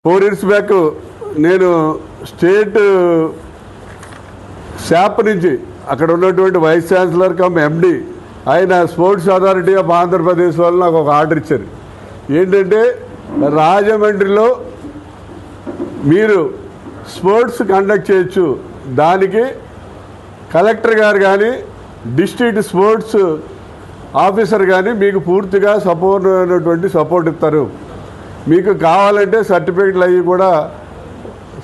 4 years back నేను state SAAP నుంచి అక్కడ ఉన్నటువంటి వైస్ ఛాన్సలర్ కమ్ ఎండి ఆయన స్పోర్ట్స్ అథారిటీ ఆఫ్ ఆంధ్రప్రదేశ్ వాళ్ళు నాకు ఒక ఆర్డర్ ఇచ్చారు. ఏంటంటే రాజమండ్రిలో మీరు స్పోర్ట్స్ కండక్ట్ చేయొచ్చు, దానికి కలెక్టర్ గారు కానీ డిస్ట్రిక్ట్ స్పోర్ట్స్ ఆఫీసర్ కానీ మీకు పూర్తిగా సపోర్ట్ ఇస్తారు. మీకు కావాలంటే సర్టిఫికెట్లు అవి కూడా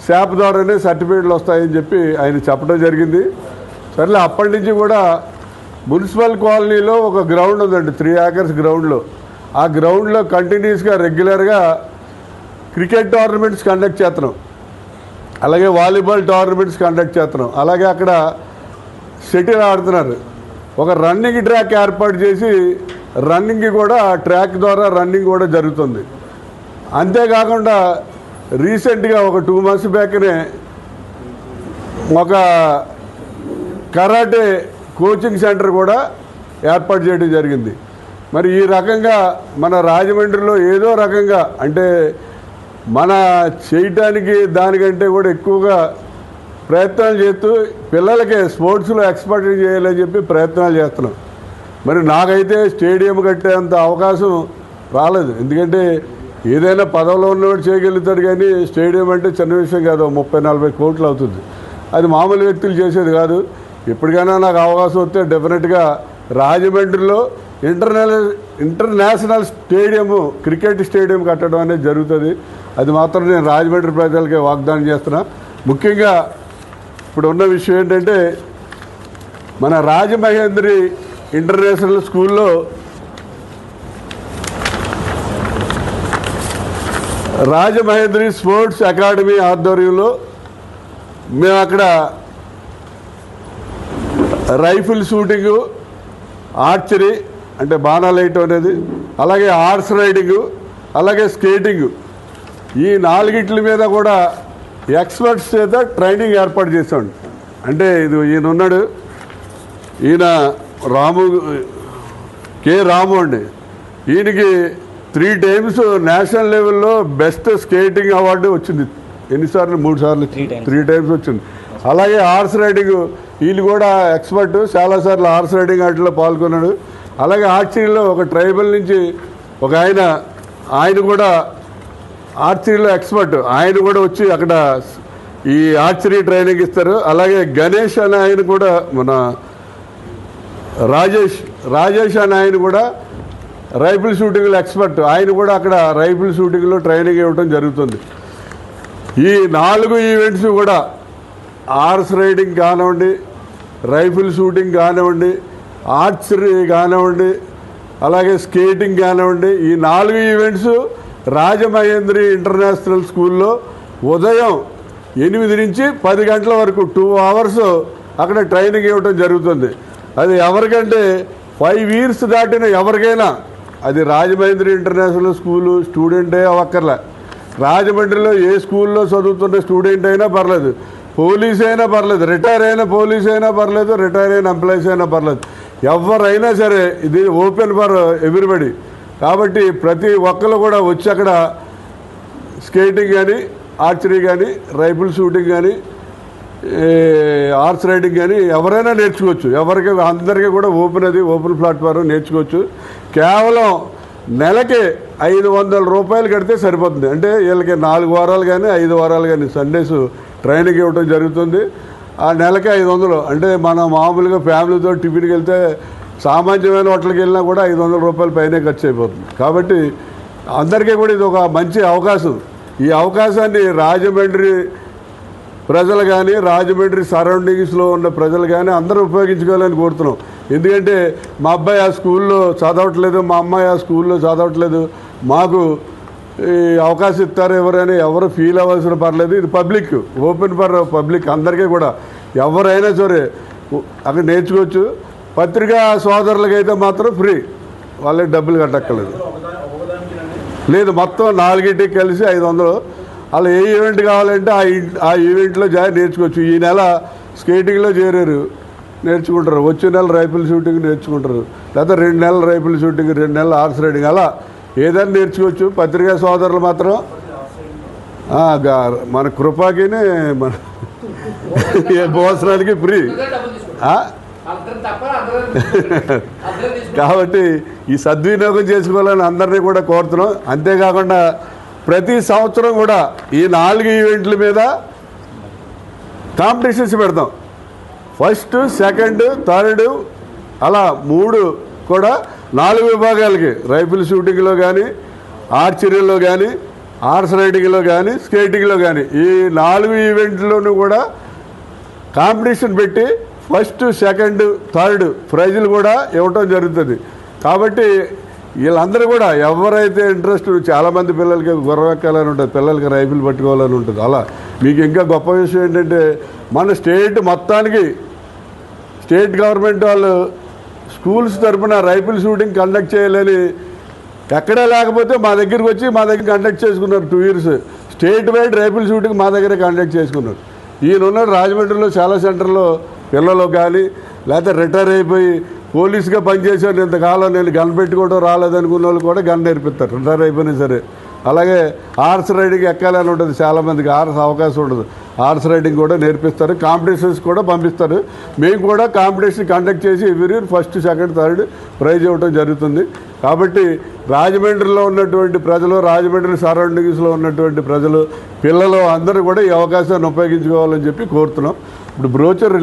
శాప్ ద్వారానే సర్టిఫికెట్లు వస్తాయని చెప్పి ఆయన చెప్పడం జరిగింది. సర్లే అప్పటి నుంచి కూడా మున్సిపల్ కాలనీలో ఒక గ్రౌండ్ ఉందండి, 3 acres గ్రౌండ్లో. ఆ గ్రౌండ్లో కంటిన్యూస్గా రెగ్యులర్గా క్రికెట్ టోర్నమెంట్స్ కండక్ట్ చేస్తున్నాం, అలాగే వాలీబాల్ టోర్నమెంట్స్ కండక్ట్ చేస్తున్నాం, అలాగే అక్కడ షటిల్ ఆడుతున్నారు. ఒక రన్నింగ్ ట్రాక్ ఏర్పాటు చేసి రన్నింగ్ కూడా ట్రాక్ ద్వారా రన్నింగ్ కూడా జరుగుతుంది. అంతేకాకుండా రీసెంట్గా ఒక 2 months బ్యాక్నే ఒక కరాటే కోచింగ్ సెంటర్ కూడా ఏర్పాటు చేయడం జరిగింది. మరి ఈ రకంగా మన రాజమండ్రిలో ఏదో రకంగా అంటే మన చేయటానికి దానికంటే కూడా ఎక్కువగా ప్రయత్నాలు చేస్తూ పిల్లలకి స్పోర్ట్స్లో ఎక్స్పర్ట్ చేయాలని చెప్పి ప్రయత్నాలు చేస్తున్నాం. మరి నాకైతే స్టేడియం కట్టేంత అవకాశం రాలేదు, ఎందుకంటే ఏదైనా పదవిలో ఉన్నవాడు చేయగలుగుతాడు, కానీ స్టేడియం అంటే చిన్న విషయం కాదు, 30-40 కోట్లు అవుతుంది. అది మామూలు వ్యక్తులు చేసేది కాదు. ఎప్పటికైనా నాకు అవకాశం వస్తే డెఫినెట్గా రాజమండ్రిలో ఇంటర్నేషనల్ స్టేడియము, క్రికెట్ స్టేడియం కట్టడం అనేది జరుగుతుంది. అది మాత్రం నేను రాజమండ్రి ప్రజలకే వాగ్దానం చేస్తున్నా. ముఖ్యంగా ఇప్పుడు ఉన్న విషయం ఏంటంటే మన రాజమహేంద్రి ఇంటర్నేషనల్ స్కూల్లో రాజమహేంద్రి స్పోర్ట్స్ అకాడమీ ఆధ్వర్యంలో మేము అక్కడ రైఫిల్ షూటింగు, ఆర్చరీ అంటే బాణాలు వేయటం అనేది, అలాగే హార్స్ రైడింగు, అలాగే స్కేటింగు, ఈ 4 మీద కూడా ఎక్స్పర్ట్స్ చేత ట్రైనింగ్ ఏర్పాటు చేసాం. అంటే ఇది ఈయన ఉన్నాడు, ఈయన కే రాము అండి. ఈయనకి 3 times నేషనల్ లెవెల్లో బెస్ట్ స్కేటింగ్ అవార్డు వచ్చింది. ఎన్నిసార్లు? 3 సార్లు, 3 times వచ్చింది. అలాగే హార్స్ రైడింగ్ వీళ్ళు కూడా ఎక్స్పర్ట్, చాలాసార్లు హార్స్ రైడింగ్ వాటిలో పాల్గొన్నాడు. అలాగే ఆర్చరీలో ఒక ట్రైబల్ నుంచి ఒక ఆయన కూడా ఆర్చరీలో ఎక్స్పర్ట్, ఆయన కూడా వచ్చి అక్కడ ఈ ఆర్చరీ ట్రైనింగ్ ఇస్తారు. అలాగే గణేష్ అనే ఆయన కూడా, మన రాజేష్ అనే ఆయన కూడా రైఫిల్ షూటింగ్లో ఎక్స్పర్ట్, ఆయన కూడా అక్కడ రైఫిల్ షూటింగ్లో ట్రైనింగ్ ఇవ్వడం జరుగుతుంది. ఈ 4 ఈవెంట్స్ కూడా హార్స్ రైడింగ్ కానివ్వండి, రైఫిల్ షూటింగ్ కానివ్వండి, ఆర్చరీ కానివ్వండి, అలాగే స్కేటింగ్ కానివ్వండి, ఈ 4 ఈవెంట్స్ రాజమహేంద్రి ఇంటర్నేషనల్ స్కూల్లో ఉదయం 8 నుంచి 10 గంటల వరకు 2 hours అక్కడ ట్రైనింగ్ ఇవ్వడం జరుగుతుంది. అది ఎవరికంటే 5 years దాటిన ఎవరికైనా, అది రాజమహేంద్రి ఇంటర్నేషనల్ స్కూలు స్టూడెంటే అవ్వక్కర్లే, రాజమండ్రిలో ఏ స్కూల్లో చదువుతున్న స్టూడెంట్ అయినా పర్లేదు, పోలీస్ అయినా పర్లేదు, రిటైర్ అయిన పోలీస్ అయినా పర్లేదు, రిటైర్ అయిన ఎంప్లాయీస్ అయినా పర్లేదు, ఎవరైనా సరే ఇది ఓపెన్ ఫర్ ఎవ్రీబడి. కాబట్టి ప్రతి ఒక్కరు కూడా వచ్చి అక్కడ స్కేటింగ్ కానీ, ఆర్చరీ కానీ, రైఫిల్ షూటింగ్ కానీ, హార్స్ రైడింగ్ కానీ ఎవరైనా నేర్చుకోవచ్చు. అందరికీ కూడా ఓపెన్ ప్లాట్ఫామ్ నేర్చుకోవచ్చు. కేవలం నెలకి 500 రూపాయలు కడితే సరిపోతుంది. అంటే వీళ్ళకి 4 వారాలు కానీ 5 వారాలు కానీ సండేస్ ట్రైనింగ్ ఇవ్వడం జరుగుతుంది. ఆ నెలకి 500, అంటే మనం మామూలుగా ఫ్యామిలీతో టిఫిన్కి వెళ్తే సామాన్యమైన హోటల్కి వెళ్ళినా కూడా 500 రూపాయల పైనే ఖర్చు అయిపోతుంది. కాబట్టి అందరికీ కూడా ఇది ఒక మంచి అవకాశం. ఈ అవకాశాన్ని రాజమండ్రి ప్రజలు కానీ, రాజమండ్రి సరౌండింగ్స్లో ఉన్న ప్రజలు కానీ అందరూ ఉపయోగించుకోవాలని కోరుతున్నాం. ఎందుకంటే మా అబ్బాయి ఆ స్కూల్లో చదవట్లేదు, మా అమ్మాయి ఆ స్కూల్లో చదవట్లేదు, మాకు ఈ అవకాశం ఇస్తారు ఎవరైనా, ఎవరు ఫీల్ అవ్వాల్సిన పర్లేదు. ఇది పబ్లిక్, ఓపెన్ ఫర్ పబ్లిక్, అందరికీ కూడా ఎవరైనా సరే అక్కడ నేర్చుకోవచ్చు. పత్రికా సోదరులకైతే మాత్రం ఫ్రీ, వాళ్ళకి డబ్బులు కట్టక్కర్లేదు. లేదు, మొత్తం 4 కలిసి 500. అలా ఏ ఈవెంట్ కావాలంటే ఆ ఈవెంట్లో నేర్చుకోవచ్చు. ఈ నెల స్కేటింగ్లో చేరారు, నేర్చుకుంటారు. వచ్చే నెల రైఫిల్ షూటింగ్ నేర్చుకుంటారు, లేదా 2 నెలల రైఫిల్ షూటింగ్, 2 నెలల హార్స్ రైడింగ్, అలా ఏదైనా నేర్చుకోవచ్చు. పత్రికా సోదరులు మాత్రం మన కృపాకినే మన భోజనానికి ఫ్రీ. కాబట్టి ఈ సద్వినియోగం చేసుకోవాలని అందరినీ కూడా కోరుతున్నాం. అంతేకాకుండా ప్రతి సంవత్సరం కూడా ఈ 4 ఈవెంట్ల మీద కాంపిటీషన్స్ పెడతాం. ఫస్ట్, సెకండ్, థర్డ్ అలా 3 కూడా 4 విభాగాలకి, రైఫిల్ షూటింగ్లో కానీ, ఆర్చరీలో కానీ, హార్స్ రైడింగ్లో కానీ, స్కేటింగ్లో కానీ ఈ 4 ఈవెంట్లోనూ కూడా కాంపిటీషన్ పెట్టి ఫస్ట్, సెకండ్, థర్డ్ ప్రైజులు కూడా ఇవ్వటం జరుగుతుంది. కాబట్టి వీళ్ళందరూ కూడా ఎవరైతే ఇంట్రెస్ట్, చాలామంది పిల్లలకి గుర్రవెక్కాలని ఉంటుంది, పిల్లలకి రైఫిల్ పట్టుకోవాలని ఉంటుంది. అలా మీకు ఇంకా గొప్ప విషయం ఏంటంటే మన స్టేట్ మొత్తానికి స్టేట్ గవర్నమెంట్ వాళ్ళు స్కూల్స్ తరఫున రైఫిల్ షూటింగ్ కండక్ట్ చేయాలని ఎక్కడా లేకపోతే మా దగ్గరికి వచ్చి మా దగ్గర కండక్ట్ చేసుకున్నారు. 2 years state wide rifle shooting మా దగ్గర కండక్ట్ చేసుకున్నారు. ఈయన రాజమండ్రిలో చాలా సెంటర్లో పిల్లలు కానీ, లేకపోతే రిటైర్ అయిపోయి పోలీస్గా పనిచేశాను, ఇంతకాలం నేను గన్ పెట్టుకోవడం రాలేదనుకున్న వాళ్ళు కూడా గన్ నేర్పిస్తారు రిటైర్ అయిపోయినా సరే. అలాగే హార్స్ రైడింగ్ ఎక్కాలని ఉంటుంది, చాలామందికి హార్స్ అవకాశం ఉండదు, హార్స్ రైడింగ్ కూడా నేర్పిస్తారు, కాంపిటీషన్స్ కూడా పంపిస్తారు. మేము కూడా కాంపిటీషన్ కండక్ట్ చేసి every year first, second, third prize ఇవ్వడం జరుగుతుంది. కాబట్టి రాజమండ్రిలో ఉన్నటువంటి ప్రజలు, రాజమండ్రి సరౌండింగ్స్లో ఉన్నటువంటి ప్రజలు, పిల్లలు అందరూ కూడా ఈ అవకాశాన్ని ఉపయోగించుకోవాలని చెప్పి కోరుతున్నాం. ఇప్పుడు బ్రోచర్